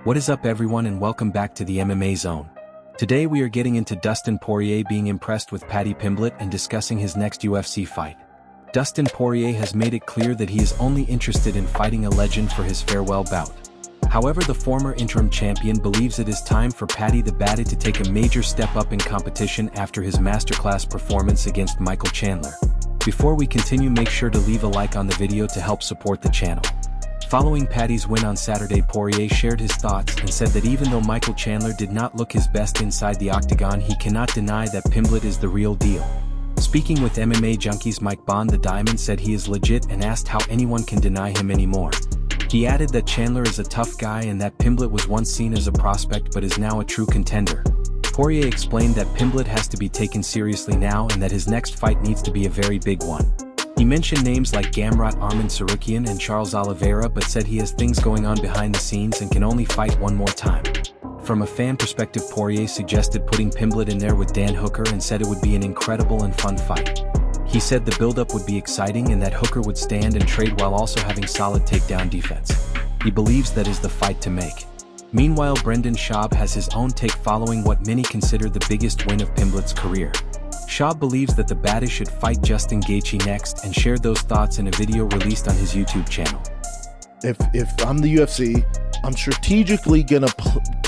What is up everyone and welcome back to the MMA Zone. Today we are getting into Dustin Poirier being impressed with Paddy Pimblett and discussing his next UFC fight. Dustin Poirier has made it clear that he is only interested in fighting a legend for his farewell bout. However, the former interim champion believes it is time for Paddy the Baddie to take a major step up in competition after his masterclass performance against Michael Chandler. Before we continue, make sure to leave a like on the video to help support the channel. Following Paddy's win on Saturday, Poirier shared his thoughts and said that even though Michael Chandler did not look his best inside the octagon, he cannot deny that Pimblett is the real deal. Speaking with MMA Junkies, Mike Bond the Diamond said he is legit and asked how anyone can deny him anymore. He added that Chandler is a tough guy and that Pimblett was once seen as a prospect but is now a true contender. Poirier explained that Pimblett has to be taken seriously now and that his next fight needs to be a very big one. He mentioned names like Gamrot Arman Tsarukyan and Charles Oliveira but said he has things going on behind the scenes and can only fight one more time. From a fan perspective, Poirier suggested putting Pimblett in there with Dan Hooker and said it would be an incredible and fun fight. He said the build-up would be exciting and that Hooker would stand and trade while also having solid takedown defense. He believes that is the fight to make. Meanwhile, Brendan Schaub has his own take following what many consider the biggest win of Pimblett's career. Schaub believes that the Baddie should fight Justin Gaethje next and shared those thoughts in a video released on his YouTube channel. If I'm the UFC, I'm strategically gonna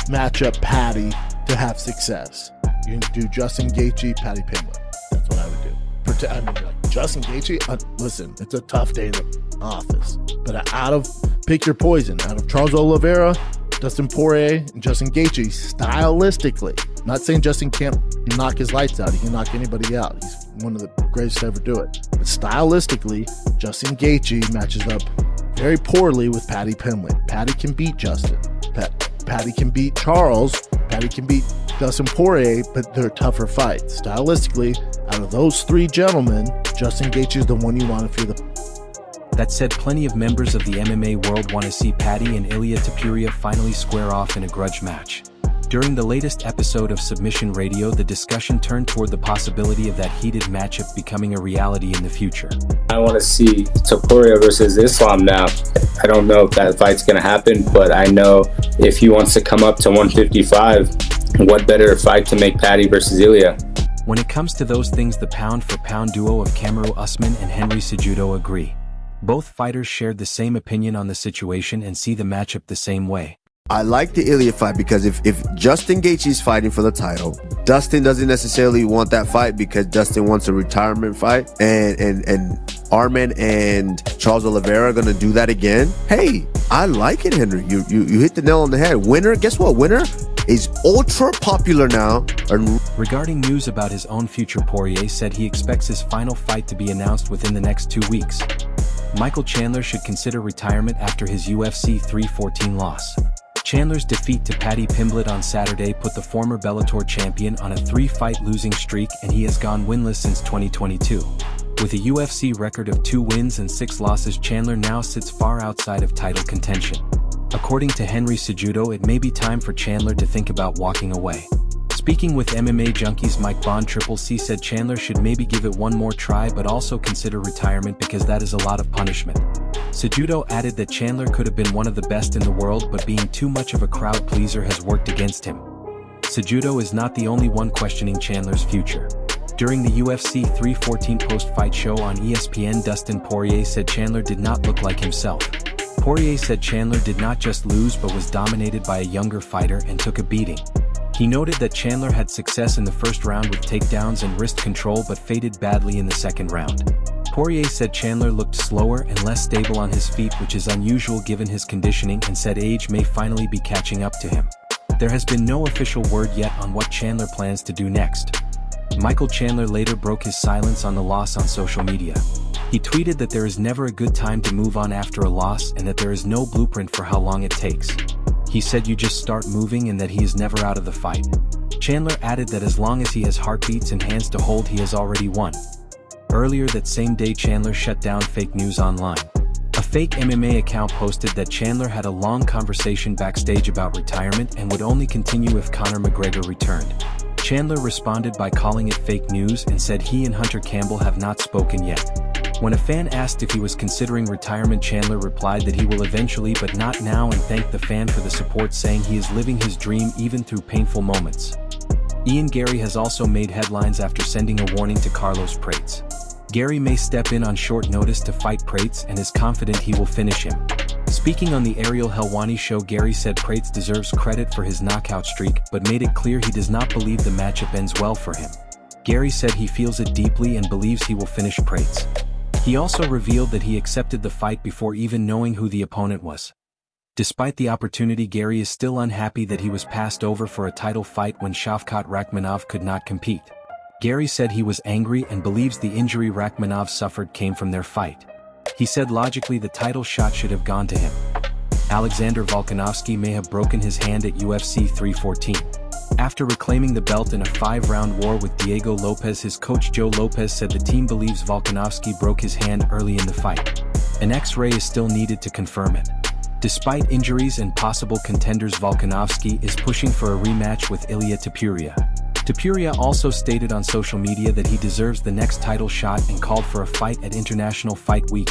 match up Paddy to have success. You can do Justin Gaethje, Paddy Pimblett. That's what I would do. I mean, like Justin Gaethje. Listen, it's a tough day in the office, but pick your poison. Out of Charles Oliveira, Dustin Poirier, and Justin Gaethje, stylistically. I'm not saying Justin can't knock his lights out. He can knock anybody out. He's one of the greatest to ever do it. But stylistically, Justin Gaethje matches up very poorly with Paddy Pimblett. Paddy can beat Justin. Paddy can beat Charles. Paddy can beat Dustin Poirier, but they're tougher fights. Stylistically, out of those three gentlemen, Justin Gaethje is the one you want if you're the... That said, plenty of members of the MMA world want to see Paddy and Ilia Topuria finally square off in a grudge match. During the latest episode of Submission Radio, the discussion turned toward the possibility of that heated matchup becoming a reality in the future. I want to see Topuria versus Islam now. I don't know if that fight's going to happen, but I know if he wants to come up to 155, what better fight to make Paddy versus Ilia? When it comes to those things, the pound-for-pound duo of Kamaru Usman and Henry Cejudo agree. Both fighters shared the same opinion on the situation and see the matchup the same way. I like the Ilia fight because if Justin Gaethje is fighting for the title, Dustin doesn't necessarily want that fight because Dustin wants a retirement fight, and Arman and Charles Oliveira are gonna do that again. Hey, I like it, Henry. You hit the nail on the head. Winner, guess what? Winner is ultra popular now. Regarding news about his own future, Poirier said he expects his final fight to be announced within the next 2 weeks. Michael Chandler should consider retirement after his UFC 314 loss. Chandler's defeat to Paddy Pimblett on Saturday put the former Bellator champion on a 3-fight losing streak, and he has gone winless since 2022. With a UFC record of 2 wins and 6 losses, Chandler now sits far outside of title contention. According to Henry Cejudo, it may be time for Chandler to think about walking away. Speaking with MMA Junkies, Mike Bond Triple C said Chandler should maybe give it one more try but also consider retirement because that is a lot of punishment. Cejudo added that Chandler could have been one of the best in the world, but being too much of a crowd pleaser has worked against him. Cejudo is not the only one questioning Chandler's future. During the UFC 314 post-fight show on ESPN, Dustin Poirier said Chandler did not look like himself. Poirier said Chandler did not just lose but was dominated by a younger fighter and took a beating. He noted that Chandler had success in the first round with takedowns and wrist control but faded badly in the second round. Poirier said Chandler looked slower and less stable on his feet, which is unusual given his conditioning, and said age may finally be catching up to him. There has been no official word yet on what Chandler plans to do next. Michael Chandler later broke his silence on the loss on social media. He tweeted that there is never a good time to move on after a loss and that there is no blueprint for how long it takes. He said you just start moving and that he is never out of the fight. Chandler added that as long as he has heartbeats and hands to hold, he has already won. Earlier that same day, Chandler shut down fake news online. A fake MMA account posted that Chandler had a long conversation backstage about retirement and would only continue if Conor McGregor returned. Chandler responded by calling it fake news and said he and Hunter Campbell have not spoken yet. When a fan asked if he was considering retirement, Chandler replied that he will eventually but not now, and thanked the fan for the support, saying he is living his dream even through painful moments. Ian Gary has also made headlines after sending a warning to Carlos Prates. Gary may step in on short notice to fight Prates and is confident he will finish him. Speaking on the Ariel Helwani show, Gary said Prates deserves credit for his knockout streak, but made it clear he does not believe the matchup ends well for him. Gary said he feels it deeply and believes he will finish Prates. He also revealed that he accepted the fight before even knowing who the opponent was. Despite the opportunity, Gary is still unhappy that he was passed over for a title fight when Shavkat Rakhmonov could not compete. Gary said he was angry and believes the injury Rakhmonov suffered came from their fight. He said logically the title shot should have gone to him. Alexander Volkanovski may have broken his hand at UFC 314. After reclaiming the belt in a 5-round war with Diego Lopez, his coach Joe Lopez said the team believes Volkanovski broke his hand early in the fight. An X-ray is still needed to confirm it. Despite injuries and possible contenders, Volkanovski is pushing for a rematch with Ilia Topuria. Topuria also stated on social media that he deserves the next title shot and called for a fight at International Fight Week.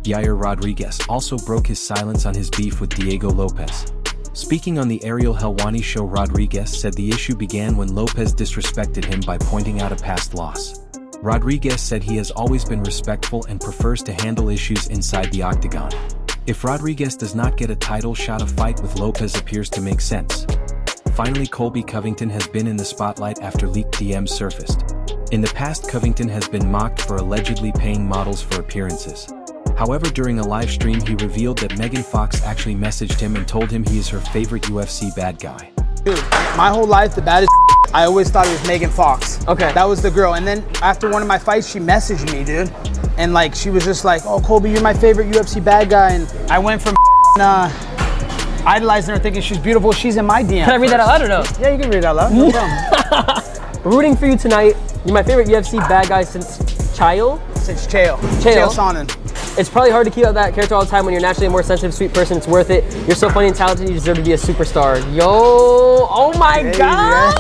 Yair Rodriguez also broke his silence on his beef with Diego Lopez. Speaking on the Ariel Helwani show, Rodriguez said the issue began when Lopez disrespected him by pointing out a past loss. Rodriguez said he has always been respectful and prefers to handle issues inside the octagon. If Rodriguez does not get a title shot, a fight with Lopez appears to make sense. Finally, Colby Covington has been in the spotlight after leaked DMs surfaced. In the past, Covington has been mocked for allegedly paying models for appearances. However, during a live stream, he revealed that Megan Fox actually messaged him and told him he is her favorite UFC bad guy. Dude, my whole life, the baddest I always thought it was Megan Fox. Okay. That was the girl. And then after one of my fights, she messaged me, dude. And like, she was just like, oh, Colby, you're my favorite UFC bad guy. And I went from idolizing her, thinking she's beautiful. She's in my DM. Can I read that out loud or no? Yeah, you can read it out loud. No problem. Rooting for you tonight. You're my favorite UFC bad guy since Chael. Since Chael Sonnen. It's probably hard to keep up that character all the time when you're naturally a more sensitive, sweet person. It's worth it. You're so funny and talented. You deserve to be a superstar. Yo, oh my God.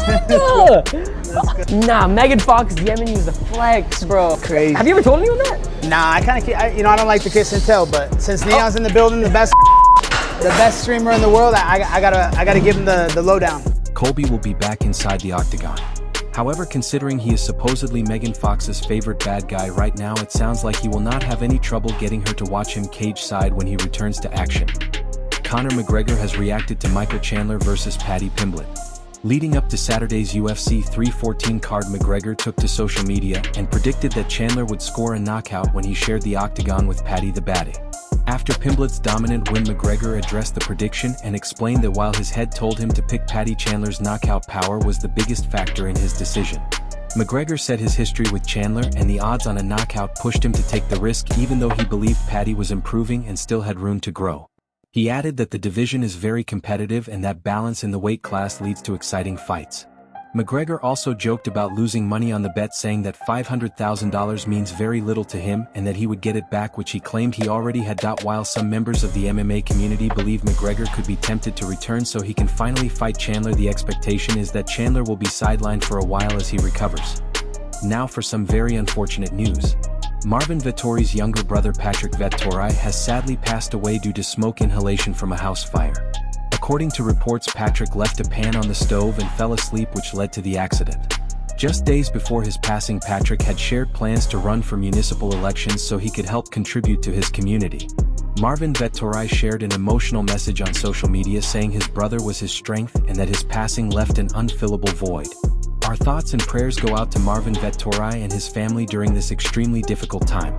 Nah, Megan Fox DMing you is a flex, bro. Crazy. Have you ever told anyone that? Nah, I kind of, I don't like to kiss and tell, but since Neon's in the building, the best streamer in the world, I gotta give him the lowdown. Colby will be back inside the octagon. However, considering he is supposedly Megan Fox's favorite bad guy right now, it sounds like he will not have any trouble getting her to watch him cage side when he returns to action. Conor McGregor has reacted to Michael Chandler versus Paddy Pimblett. Leading up to Saturday's UFC 314 card, McGregor took to social media and predicted that Chandler would score a knockout when he shared the octagon with Paddy the Baddie. After Pimblett's dominant win, McGregor addressed the prediction and explained that while his head told him to pick Paddy, Chandler's knockout power was the biggest factor in his decision. McGregor said his history with Chandler and the odds on a knockout pushed him to take the risk, even though he believed Paddy was improving and still had room to grow. He added that the division is very competitive and that balance in the weight class leads to exciting fights. McGregor also joked about losing money on the bet, saying that $500,000 means very little to him and that he would get it back, which he claimed he already had. While some members of the MMA community believe McGregor could be tempted to return so he can finally fight Chandler, the expectation is that Chandler will be sidelined for a while as he recovers. Now for some very unfortunate news. Marvin Vettori's younger brother Patrick Vettori has sadly passed away due to smoke inhalation from a house fire. According to reports, Patrick left a pan on the stove and fell asleep, which led to the accident. Just days before his passing, Patrick had shared plans to run for municipal elections so he could help contribute to his community. Marvin Vettori shared an emotional message on social media saying his brother was his strength and that his passing left an unfillable void. Our thoughts and prayers go out to Marvin Vettori and his family during this extremely difficult time.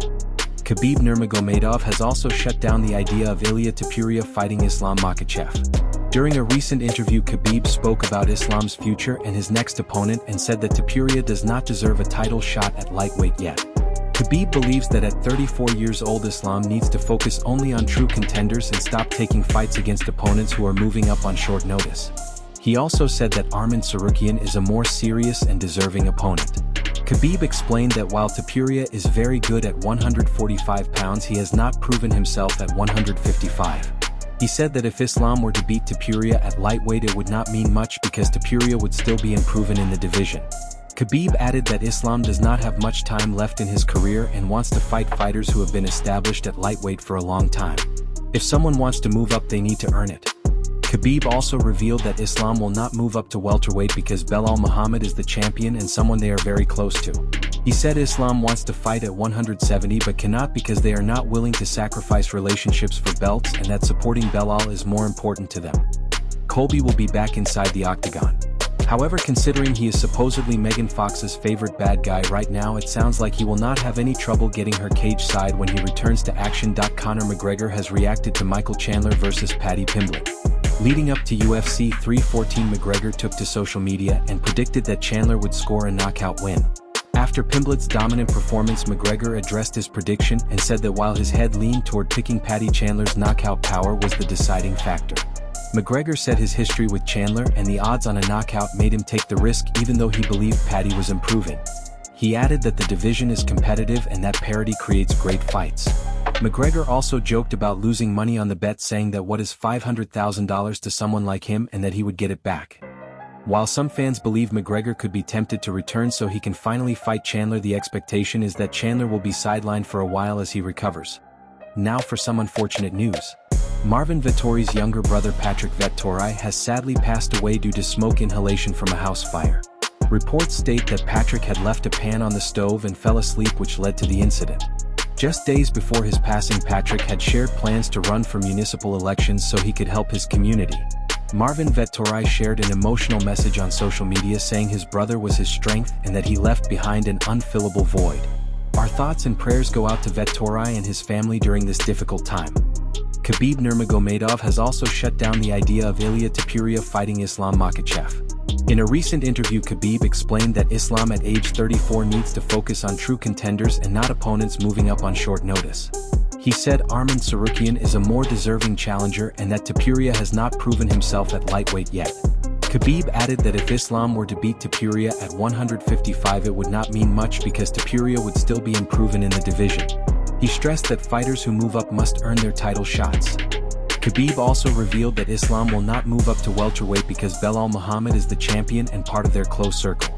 Khabib Nurmagomedov has also shut down the idea of Ilia Topuria fighting Islam Makhachev. During a recent interview, Khabib spoke about Islam's future and his next opponent and said that Topuria does not deserve a title shot at lightweight yet. Khabib believes that at 34 years old, Islam needs to focus only on true contenders and stop taking fights against opponents who are moving up on short notice. He also said that Arman Tsarukyan is a more serious and deserving opponent. Khabib explained that while Topuria is very good at 145 pounds, he has not proven himself at 155. He said that if Islam were to beat Topuria at lightweight, it would not mean much because Topuria would still be unproven in the division. Khabib added that Islam does not have much time left in his career and wants to fight fighters who have been established at lightweight for a long time. If someone wants to move up, they need to earn it. Khabib also revealed that Islam will not move up to welterweight because Belal Muhammad is the champion and someone they are very close to. He said Islam wants to fight at 170 but cannot because they are not willing to sacrifice relationships for belts and that supporting Belal is more important to them. Colby will be back inside the octagon. However, considering he is supposedly Megan Fox's favorite bad guy right now, it sounds like he will not have any trouble getting her cage side when he returns to action. Conor McGregor has reacted to Michael Chandler versus Paddy Pimblett. Leading up to UFC 314, McGregor took to social media and predicted that Chandler would score a knockout win. After Pimblett's dominant performance, McGregor addressed his prediction and said that while his head leaned toward picking Paddy, Chandler's knockout power was the deciding factor. McGregor said his history with Chandler and the odds on a knockout made him take the risk even though he believed Paddy was improving. He added that the division is competitive and that parity creates great fights. McGregor also joked about losing money on the bet, saying that what is $500,000 to someone like him and that he would get it back. While some fans believe McGregor could be tempted to return so he can finally fight Chandler, the expectation is that Chandler will be sidelined for a while as he recovers. Now for some unfortunate news. Marvin Vettori's younger brother Patrick Vettori has sadly passed away due to smoke inhalation from a house fire. Reports state that Patrick had left a pan on the stove and fell asleep, which led to the incident. Just days before his passing, Patrick had shared plans to run for municipal elections so he could help his community. Marvin Vettori shared an emotional message on social media saying his brother was his strength and that he left behind an unfillable void. Our thoughts and prayers go out to Vettori and his family during this difficult time. Khabib Nurmagomedov has also shut down the idea of Ilia Topuria fighting Islam Makhachev. In a recent interview, Khabib explained that Islam at age 34 needs to focus on true contenders and not opponents moving up on short notice. He said Arman Tsarukyan is a more deserving challenger and that Topuria has not proven himself at lightweight yet. Khabib added that if Islam were to beat Topuria at 155, it would not mean much because Topuria would still be unproven in the division. He stressed that fighters who move up must earn their title shots. Khabib also revealed that Islam will not move up to welterweight because Belal Muhammad is the champion and part of their close circle.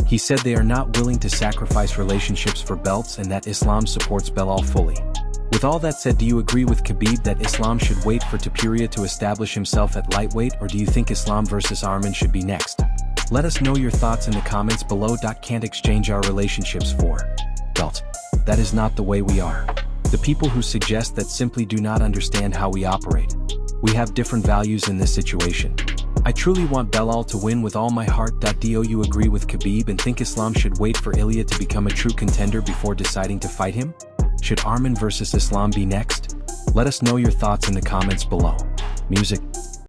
He said they are not willing to sacrifice relationships for belts and that Islam supports Belal fully. With all that said, do you agree with Khabib that Islam should wait for Topuria to establish himself at lightweight, or do you think Islam versus Arman should be next? Let us know your thoughts in the comments below. Can't exchange our relationships for belt. That is not the way we are. The people who suggest that simply do not understand how we operate. We have different values in this situation. I truly want Belal to win with all my heart. Do you agree with Khabib and think Islam should wait for Ilia to become a true contender before deciding to fight him? Should Arman versus Islam be next? Let us know your thoughts in the comments below. Music.